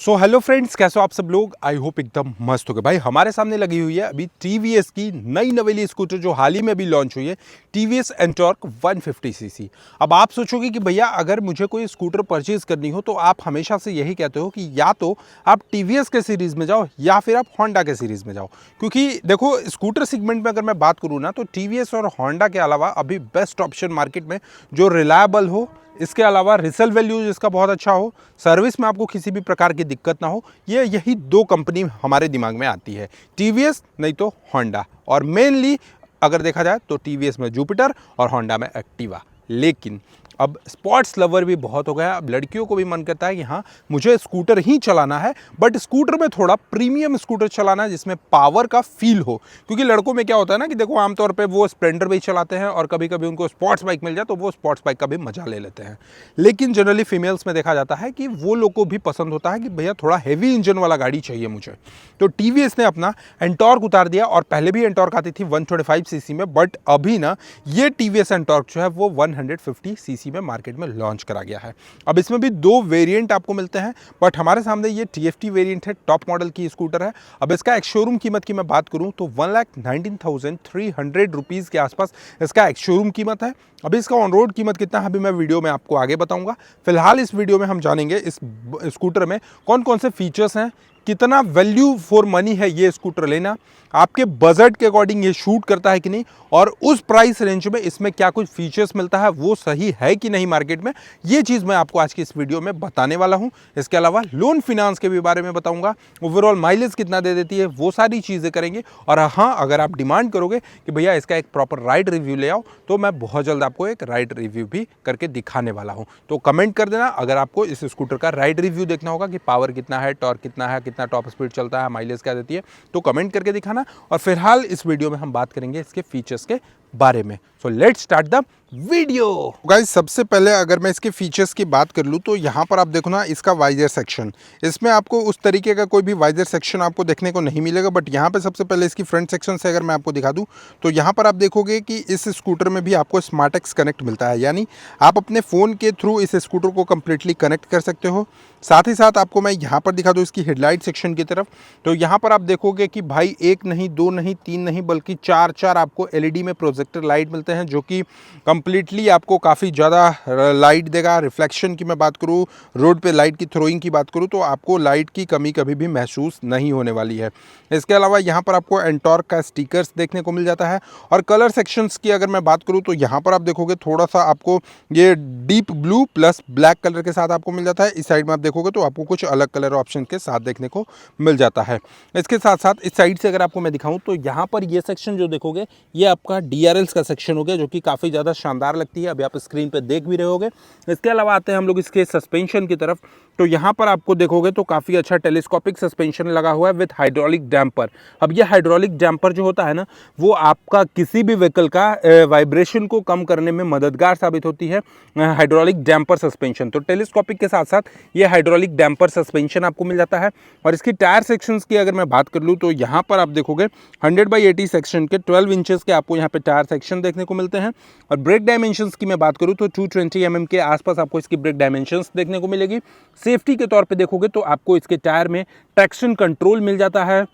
So hello friends, कैसे हो आप सब लोग। आई होप एकदम मस्त हो गए। भाई हमारे सामने लगी हुई है अभी टीवीएस की नई नवेली स्कूटर जो हाल ही में अभी लॉन्च हुई है, टीवीएस एंटॉर्क 150 सीसी। अब आप सोचोगे कि भैया अगर मुझे कोई स्कूटर परचेज करनी हो तो आप हमेशा से यही कहते हो कि या तो आप टीवीएस के सीरीज़ में जाओ या फिर आप होंडा के सीरीज़ में जाओ। क्योंकि देखो स्कूटर सेगमेंट में अगर मैं बात करूँ ना तो टीवीएस और होंडा के अलावा अभी बेस्ट ऑप्शन मार्केट में जो रिलायबल हो, इसके अलावा रिसेल वैल्यू जिसका बहुत अच्छा हो, सर्विस में आपको किसी भी प्रकार की दिक्कत ना हो, ये यही दो कंपनी हमारे दिमाग में आती है, टीवीएस नहीं तो होंडा। और मेनली अगर देखा जाए तो टीवीएस में जुपिटर और होंडा में एक्टिवा। लेकिन अब स्पोर्ट्स लवर भी बहुत हो गया। अब लड़कियों को भी मन करता है कि हाँ मुझे स्कूटर ही चलाना है, बट स्कूटर में थोड़ा प्रीमियम स्कूटर चलाना है जिसमें पावर का फील हो। क्योंकि लड़कों में क्या होता है ना कि देखो आमतौर पे वो स्प्लेंडर भी चलाते हैं और कभी कभी उनको स्पोर्ट्स बाइक मिल जाए तो वो स्पोर्ट्स बाइक का भी मजा ले लेते हैं। लेकिन जनरली फीमेल्स में देखा जाता है कि वो लोग को भी पसंद होता है कि भैया थोड़ा हैवी इंजन वाला गाड़ी चाहिए मुझे। तो टीवीएस ने अपना एंटॉर्क उतार दिया, और पहले भी एंटॉर्क आती थी 125 सीसी में, बट अभी ना ये टीवीएस एंटॉर्क जो है वो 150 सीसी में मार्केट में लॉन्च करा गया है। अब इसमें भी दो वेरिएंट आपको मिलते हैं, बट हमारे सामने ये टीएफटी वेरिएंट है, टॉप मॉडल की स्कूटर है। अब इसका एक शोरूम कीमत की मैं बात करूं तो 1,19,300 रुपीज़ के आसपास इसका एक शोरूम कीमत है। अभी इसका ऑन रोड कीमत कितना है अभी मैं वीडियो में आपको आगे बताऊंगा। फिलहाल इस वीडियो में हम जानेंगे इस स्कूटर में कौन कौन से फीचर्स हैं, कितना वैल्यू फॉर मनी है ये स्कूटर लेना, आपके बजट के अकॉर्डिंग ये शूट करता है कि नहीं, और उस प्राइस रेंज में इसमें क्या कुछ फीचर्स मिलता है वो सही है कि नहीं मार्केट में, ये चीज़ मैं आपको आज की इस वीडियो में बताने वाला हूं। इसके अलावा लोन फिनांस के भी बारे में बताऊंगा, ओवरऑल माइलेज कितना दे देती है, वो सारी चीज़ें करेंगे। और हाँ, अगर आप डिमांड करोगे कि भैया इसका एक प्रॉपर राइड रिव्यू ले आओ तो मैं बहुत जल्द आपको एक राइड रिव्यू भी करके दिखाने वाला हूँ। तो कमेंट कर देना अगर आपको इस स्कूटर का राइड रिव्यू देखना होगा कि पावर कितना है, टॉर्क कितना है, कितना टॉप स्पीड चलता है, माइलेज क्या देती है, तो कमेंट करके दिखाना। और फिलहाल इस वीडियो में हम बात करेंगे इसके फीचर्स के बारे में। So let's start the video. Guys सबसे पहले अगर मैं इसके फीचर्स की बात कर लूँ तो यहाँ पर आप देखो ना इसका वाइजर सेक्शन, इसमें आपको उस तरीके का कोई भी वाइजर सेक्शन आपको देखने को नहीं मिलेगा। बट यहाँ पे सबसे पहले इसकी फ्रंट सेक्शन से अगर मैं आपको दिखा दूँ तो यहाँ पर आप देखोगे कि इस स्कूटर में भी आपको स्मार्टएक्स कनेक्ट मिलता है, यानी आप अपने फ़ोन के थ्रू इस स्कूटर को कम्प्लीटली कनेक्ट कर सकते हो। साथ ही साथ आपको मैं यहाँ पर दिखा दूँ इसकी हेडलाइट सेक्शन की तरफ, तो यहाँ पर आप देखोगे कि भाई एक नहीं, दो नहीं, तीन नहीं, बल्कि चार आपको एलईडी में प्रोजेक्टर लाइट मिलते हैं जो कि कंप्लीटली आपको काफ़ी ज़्यादा लाइट देगा। रिफ्लेक्शन की मैं बात करूँ, रोड पे लाइट की थ्रोइंग की बात करूँ तो आपको लाइट की कमी कभी भी महसूस नहीं होने वाली है। इसके अलावा यहाँ पर आपको एंटॉर्क का स्टिकर्स देखने को मिल जाता है। और कलर सेक्शंस की अगर मैं बात करूँ तो यहाँ पर आप देखोगे थोड़ा सा आपको ये deep blue plus black colour के साथ आपको मिल जाता है। इस साइड में आप देखोगे तो आपको कुछ अलग कलर ऑप्शन के साथ देखने को मिल जाता है। इसके साथ साथ इस साइड से अगर आपको मैं दिखाऊँ तो यहाँ पर ये सेक्शन जो देखोगे ये आपका DRLs का सेक्शन हो गया, जो कि काफ़ी ज़्यादा शानदार लगती है, अभी आप स्क्रीन पे देख भी रहे होगे। इसके अलावा आते हैं हम लोग इसके सस्पेंशन की तरफ, तो यहाँ पर आपको देखोगे तो काफ़ी अच्छा टेलीस्कोपिक सस्पेंशन लगा हुआ है विथ हाइड्रोलिक डैम्पर। अब ये हाइड्रोलिक डैम्पर जो होता है ना वो आपका किसी भी व्हीकल का वाइब्रेशन को कम करने में मददगार साबित होती है, हाइड्रोलिक डैम्पर सस्पेंशन। तो टेलीस्कोपिक के साथ साथ ये हाइड्रोलिक डैम्पर सस्पेंशन आपको मिल जाता है। और इसकी टायर सेक्शंस की अगर मैं बात कर लूँ तो यहाँ पर आप देखोगे 100/80 सेक्शन के 12 इंचेस के आपको यहाँ पे टायर सेक्शन देखने को मिलते हैं। और ब्रेक डायमेंशंस की मैं बात करूँ तो 220 mm के आसपास आपको इसकी ब्रेक डायमेंशंस देखने को मिलेगी। सेफ्टी के तौर पे देखोगे तो आपको इसके टायर में ट्रैक्शन कंट्रोल मिल जाता है।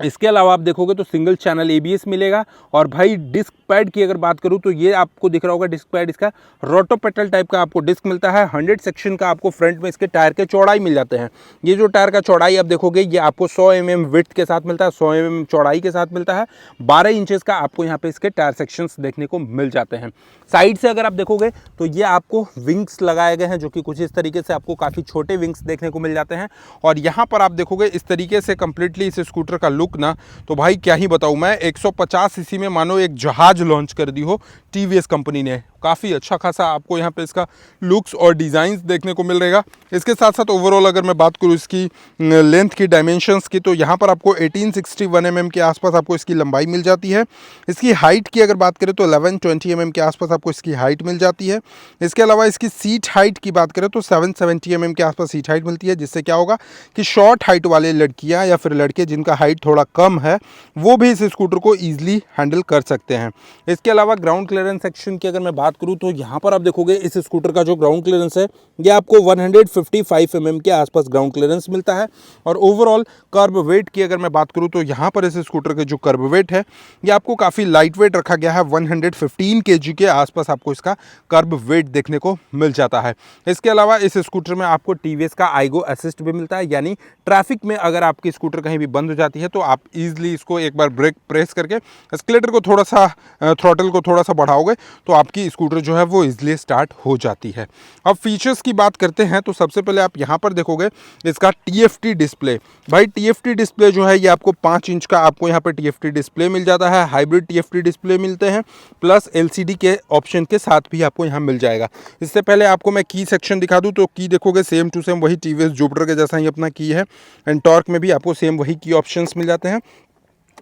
इसके अलावा आप देखोगे तो सिंगल चैनल ABS मिलेगा। और भाई डिस्क पैड की अगर बात करूं तो ये आपको दिख रहा होगा डिस्क पैड, इसका रोटोपेटल टाइप का आपको डिस्क मिलता है। 100 सेक्शन का आपको फ्रंट में इसके टायर के चौड़ाई मिल जाते हैं। ये जो टायर का चौड़ाई आप देखोगे ये आपको 100 mm विड्थ के साथ मिलता है, 100 mm चौड़ाई के साथ मिलता है। 12 इंचेस का आपको यहाँ पे इसके टायर सेक्शंस देखने को मिल जाते हैं। साइड से अगर आप देखोगे तो ये आपको विंग्स लगाए गए हैं जो कि कुछ इस तरीके से आपको काफ़ी छोटे विंग्स देखने को मिल जाते हैं। और यहाँ पर आप देखोगे इस तरीके से कंप्लीटली इस स्कूटर का लुक ना, तो भाई क्या ही बताऊं मैं, 150 सीसी में मानो एक जहाज लॉन्च कर दी हो टीवीएस कंपनी ने। काफ़ी अच्छा खासा आपको यहाँ पे इसका लुक्स और डिज़ाइंस देखने को मिल रहेगा। इसके साथ साथ ओवरऑल अगर मैं बात करूँ इसकी लेंथ की, डायमेंशंस की, तो यहाँ पर आपको 1861 mm के आसपास आपको इसकी लंबाई मिल जाती है। इसकी हाइट की अगर बात करें तो 1120 mm के आसपास आपको इसकी हाइट मिल जाती है। इसके अलावा इसकी सीट हाइट की बात करें तो 770 mm के आसपास सीट हाइट मिलती है, जिससे क्या होगा कि शॉर्ट हाइट वाले लड़कियाँ या फिर लड़के जिनका हाइट थोड़ा थोड़ा कम है वो भी इस स्कूटर को ईजिली हैंडल कर सकते हैं। इसके अलावा ग्राउंड क्लियरेंस सेक्शन की अगर मैं बात करूँ तो यहाँ पर आप देखोगे इस स्कूटर का जो ग्राउंड क्लियरेंस है ये आपको 155 mm के आसपास ग्राउंड क्लियरेंस मिलता है। और ओवरऑल कर्ब वेट की अगर मैं बात करूँ तो यहाँ पर इस स्कूटर के जो कर्ब वेट है ये आपको काफ़ी लाइट वेट रखा गया है। 115 kg के आसपास आपको इसका कर्ब वेट देखने को मिल जाता है। इसके अलावा इस स्कूटर में आपको TVS का आईगो असिस्ट भी मिलता है, यानी ट्रैफिक में अगर आपकी स्कूटर कहीं भी बंद हो जाती है तो आप इजीली इसको एक बार ब्रेक प्रेस करके एस्केलेटर को थोड़ा सा थ्रॉटल को थोड़ा सा बढ़ाओगे तो आपकी स्कूटर जो है वो इजीली स्टार्ट हो जाती है। अब फीचर्स की बात करते हैं तो सबसे पहले आप यहाँ पर देखोगे इसका TFT डिस्प्ले। भाई TFT डिस्प्ले जो है ये आपको 5 इंच का आपको यहाँ पर TFT डिस्प्ले मिल जाता है। हाइब्रिड TFT डिस्प्ले मिलते हैं प्लस LCD के ऑप्शन के साथ भी आपको यहाँ मिल जाएगा। इससे पहले आपको मैं की सेक्शन दिखा दूँ तो की देखोगे सेम टू सेम वही TVS जुपिटर के जैसा ही अपना की है। एंड टॉर्क में भी आपको सेम वही की ऑप्शंस मिल जाते हैं।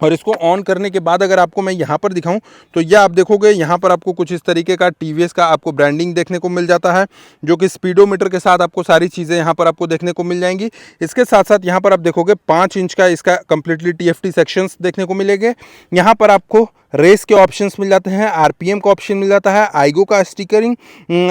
और इसको ऑन करने के बाद अगर आपको मैं यहाँ पर दिखाऊं तो ये आप देखोगे यहाँ पर आपको कुछ इस तरीके का TVS का आपको ब्रांडिंग देखने को मिल जाता है, जो कि स्पीडोमीटर के साथ आपको सारी चीज़ें यहाँ पर आपको देखने को मिल जाएंगी। इसके साथ साथ यहाँ पर आप देखोगे 5 इंच का इसका कंप्लीटली TFT सेक्शंस देखने को मिलेंगे। यहाँ पर आपको रेस के ऑप्शंस मिल जाते हैं, RPM का ऑप्शन मिल जाता है, आईगो का स्टिकरिंग,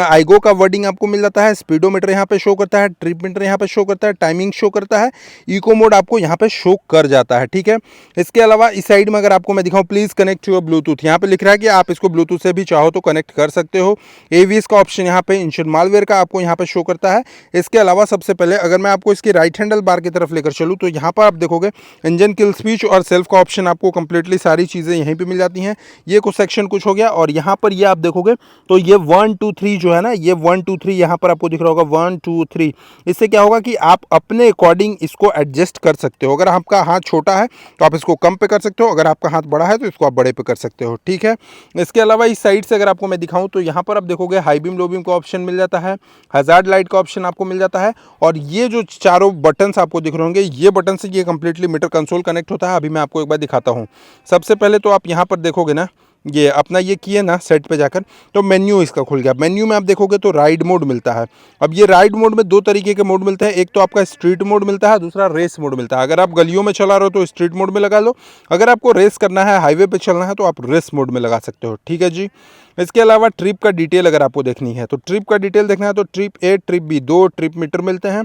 आईगो का वर्डिंग आपको मिल जाता है, स्पीडोमीटर यहाँ पे शो करता है, ट्रिप मीटर यहाँ पे शो करता है, टाइमिंग शो करता है, इको मोड आपको यहाँ पे शो कर जाता है। ठीक है, इसके अलावा इस साइड में अगर आपको मैं दिखाऊं please connect to your Bluetooth, यहाँ पे लिख रहा है कि आप इसको ब्लूटूथ से भी चाहो तो कनेक्ट कर सकते हो। AVS का ऑप्शन यहाँ पे इंजन मालवेयर का आपको यहाँ पे शो करता है। इसके अलावा सबसे पहले अगर मैं आपको इसकी राइट हैंडल बार की तरफ लेकर चलूँ तो यहाँ पर आप देखोगे इंजन किल स्विच और सेल्फ का ऑप्शन आपको कंप्लीटली सारी चीज़ें यहीं पर मिल जाती हैं। ये कुछ सेक्शन कुछ हो गया। और यहाँ पर ये आप देखोगे तो ये 1 2 3 जो है ना, ये 1 2 3 यहाँ पर आपको दिख रहा होगा 1 2 3। इससे क्या होगा कि आप अपने अकॉर्डिंग इसको एडजस्ट कर सकते हो। अगर आपका हाथ छोटा है तो आप इसको कम पे कर सकते हो, अगर आपका हाथ बड़ा है तो इसको आप बड़े पे कर सकते हो। ठीक है, इसके अलावा इस साइड से अगर आपको मैं दिखाऊं तो यहाँ पर आप देखोगे हाई बीम लो बीम का ऑप्शन मिल जाता है, हजार्ड लाइट का ऑप्शन आपको मिल जाता है। और ये जो चारों बटन्स आपको दिख रहे होंगे ये बटन से ये कंप्लीटली मीटर कंसोल कनेक्ट होता है। अभी मैं आपको एक बार दिखाता हूँ। सबसे पहले तो आप यहाँ पर देखोगे ना, ये अपना ये किए ना सेट पे जाकर तो मेन्यू इसका खुल गया। मेन्यू में आप देखोगे तो राइड मोड मिलता है। अब ये राइड मोड में 2 तरीके के मोड मिलते हैं, एक तो आपका स्ट्रीट मोड मिलता है, दूसरा रेस मोड मिलता है। अगर आप गलियों में चला रहे हो तो स्ट्रीट मोड में लगा लो, अगर आपको रेस करना है हाईवे पे चलना है तो आप रेस मोड में लगा सकते हो। ठीक है जी। इसके अलावा ट्रिप का डिटेल अगर आपको देखनी है तो ट्रिप का डिटेल देखना है तो trip A trip B 2 trip meter मिलते हैं।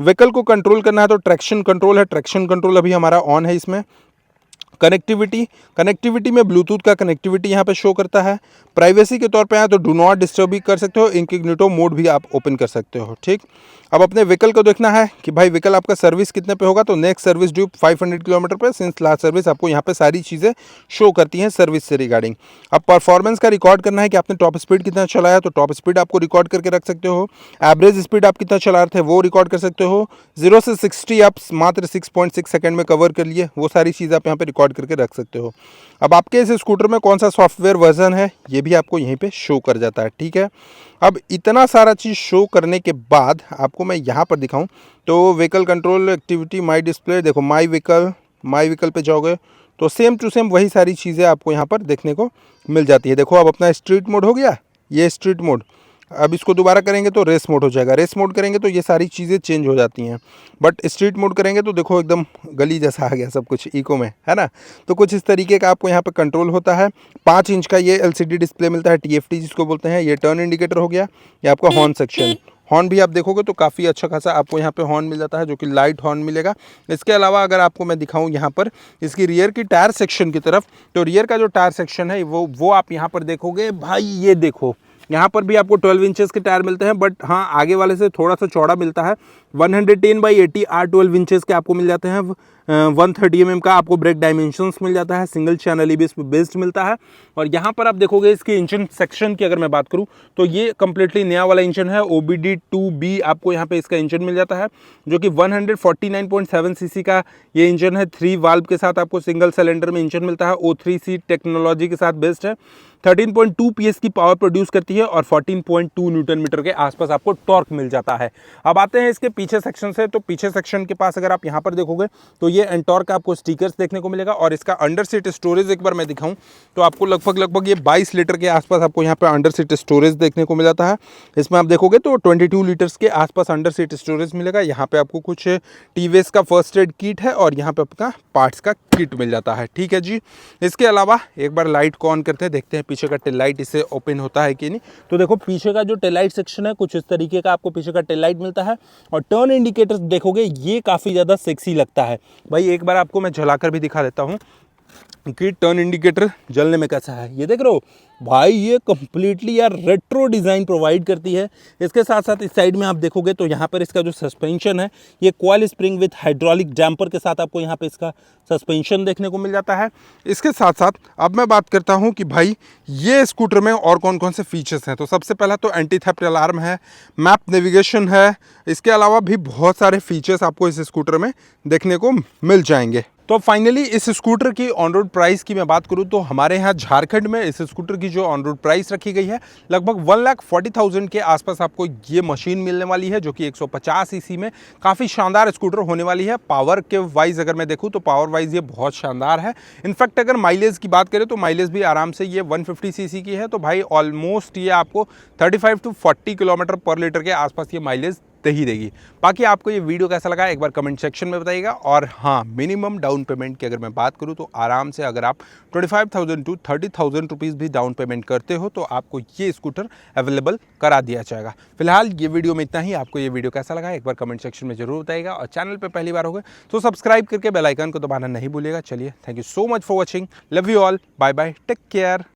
व्हीकल को कंट्रोल करना है तो ट्रैक्शन कंट्रोल है, ट्रैक्शन कंट्रोल अभी हमारा ऑन है इसमें। कनेक्टिविटी में ब्लूटूथ का कनेक्टिविटी यहाँ पे शो करता है। प्राइवेसी के तौर पे आए तो डू नॉट डिस्टर्ब भी कर सकते हो, इनकॉग्निटो मोड भी आप ओपन कर सकते हो। ठीक, अब अपने व्हीकल को देखना है कि भाई व्हीकल आपका सर्विस कितने पे होगा, तो नेक्स्ट सर्विस ड्यू 500 किलोमीटर पे सिंस लास्ट सर्विस, आपको यहाँ पे सारी चीज़ें शो करती हैं सर्विस से रिगार्डिंग। अब परफॉर्मेंस का रिकॉर्ड करना है कि आपने टॉप स्पीड कितना चलाया, तो टॉप स्पीड आपको रिकॉर्ड करके रख सकते हो। एवरेज स्पीड आप कितना चला रहे थे वो रिकॉर्ड कर सकते हो। 0 से 60 आप मात्र 6.6 सेकंड में कवर कर लिए, वो सारी चीज़ आप यहाँ पे रिकॉर्ड करके रख सकते हो। अब आपके इस स्कूटर में कौन सा सॉफ्टवेयर वर्जन है ये भी आपको यहीं पे शो कर जाता है। ठीक है, अब इतना सारा चीज़ शो करने के बाद आपको मैं यहाँ पर दिखाऊं तो vehicle control activity my display, देखो माई व्हीकल पे जाओगे तो सेम टू सेम वही सारी चीज़ें आपको यहाँ पर देखने को मिल जाती है। देखो अब अपना स्ट्रीट मोड हो गया, ये स्ट्रीट मोड। अब इसको दोबारा करेंगे तो रेस मोड हो जाएगा, रेस मोड करेंगे तो ये सारी चीज़ें चेंज हो जाती हैं। बट स्ट्रीट मोड करेंगे तो देखो एकदम गली जैसा आ गया सब कुछ इको में, है ना। तो कुछ इस तरीके का आपको यहाँ पे कंट्रोल होता है। 5 इंच का ये LCD डिस्प्ले मिलता है, TFT जिसको बोलते हैं। ये टर्न इंडिकेटर हो गया, ये आपका हॉर्न सेक्शन। हॉर्न भी आप देखोगे तो काफ़ी अच्छा खासा आपको यहाँ पे हॉर्न मिल जाता है, जो कि लाइट हॉर्न मिलेगा। इसके अलावा अगर आपको मैं दिखाऊं यहाँ पर इसकी रियर की टायर सेक्शन की तरफ, तो रियर का जो टायर सेक्शन है वो आप यहाँ पर देखोगे। भाई ये देखो यहाँ पर भी आपको 12 इंचेस के टायर मिलते हैं, बट हाँ आगे वाले से थोड़ा सा चौड़ा मिलता है। 110/80 R12 इंचेस के आपको मिल जाते हैं। 130 mm का आपको ब्रेक डायमेंशंस मिल जाता है। सिंगल चैनल EBS बेस्ड मिलता है। और यहाँ पर आप देखोगे इसकी इंजन सेक्शन की अगर मैं बात करूँ तो ये कम्प्लीटली नया वाला इंजन है। OBD2B आपको यहाँ पे इसका इंजन मिल जाता है, जो कि 149.7 cc का ये इंजन है। 3 वाल्व के साथ आपको सिंगल सिलेंडर में इंजन मिलता है। O3C टेक्नोलॉजी के साथ बेस्ड है। 13.2 PS की पावर प्रोड्यूस करती है और 14.2 न्यूटन मीटर के आसपास आपको टॉर्क मिल जाता है। अब आते हैं इसके पीछे सेक्शन से, तो पीछे सेक्शन के पास अगर आप यहाँ पर देखोगे तो ये एंटॉर्क का आपको स्टिकर्स देखने को मिलेगा और इसका अंडर सीट स्टोरेज एक बार मैं दिखाऊं तो आपको लगभग ये 22 लीटर के आसपास आपको यहाँ पे अंडर सीट स्टोरेज देखने को मिल जाता है। इसमें आप देखोगे तो 22 लीटर्स के आसपास अंडर सीट स्टोरेज मिलेगा। यहाँ पे आपको कुछ टीवीएस का फर्स्ट एड किट है और यहाँ पे आपका पार्ट्स का किट मिल जाता है। ठीक है जी। इसके अलावा एक बार लाइट को ऑन करते हैं, देखते हैं पीछे का टेल लाइट इससे ओपन होता है कि नहीं। तो देखो पीछे का जो टेल लाइट सेक्शन है कुछ इस तरीके का आपको पीछे का टेल लाइट मिलता है और टर्न इंडिकेटर्स देखोगे ये काफ़ी ज़्यादा सेक्सी लगता है भाई। एक बार आपको मैं जलाकर भी दिखा देता हूँ कि टर्न इंडिकेटर जलने में कैसा है। ये देख रहे हो भाई, ये कंप्लीटली यार रेट्रो डिज़ाइन प्रोवाइड करती है। इसके साथ साथ इस साइड में आप देखोगे तो यहाँ पर इसका जो सस्पेंशन है ये coil spring with hydraulic damper के साथ आपको यहाँ पे इसका सस्पेंशन देखने को मिल जाता है। इसके साथ साथ अब मैं बात करता हूँ कि भाई ये स्कूटर में और कौन कौन से फीचर्स हैं। तो सबसे पहला तो एंटी थेफ्ट अलार्म है, मैप नेविगेशन है, इसके अलावा भी बहुत सारे फीचर्स आपको इस स्कूटर में देखने को मिल जाएंगे। तो फाइनली इस स्कूटर की ऑन रोड प्राइस की मैं बात करूं तो हमारे यहाँ झारखंड में इस स्कूटर की जो ऑन रोड प्राइस रखी गई है लगभग 1,40,000 के आसपास आपको ये मशीन मिलने वाली है, जो कि 150 सीसी में काफ़ी शानदार स्कूटर होने वाली है। पावर के वाइज अगर मैं देखूं तो पावर वाइज ये बहुत शानदार है। इनफैक्ट अगर माइलेज की बात करें तो माइलेज भी आराम से ये 150 सीसी की है, तो भाई ऑलमोस्ट ये आपको 35 to 40 किलोमीटर पर लीटर के आसपास ये माइलेज ही देगी। बाकी आपको ये वीडियो कैसा लगा एक बार कमेंट सेक्शन में बताइएगा। और हाँ, मिनिमम डाउन पेमेंट की अगर मैं बात करूँ तो आराम से अगर आप 25,000 to 30,000 रुपीज़ भी डाउन पेमेंट करते हो तो आपको ये स्कूटर अवेलेबल करा दिया जाएगा। फिलहाल ये वीडियो में इतना ही। आपको ये वीडियो कैसा लगा एक बार कमेंट सेक्शन में जरूर बताइएगा और चैनल पर पहली बार हो गए तो सब्सक्राइब करके बेल आइकन को दबाना नहीं भूलिएगा। चलिए, thank you so much for watching, love you all, bye bye, take care.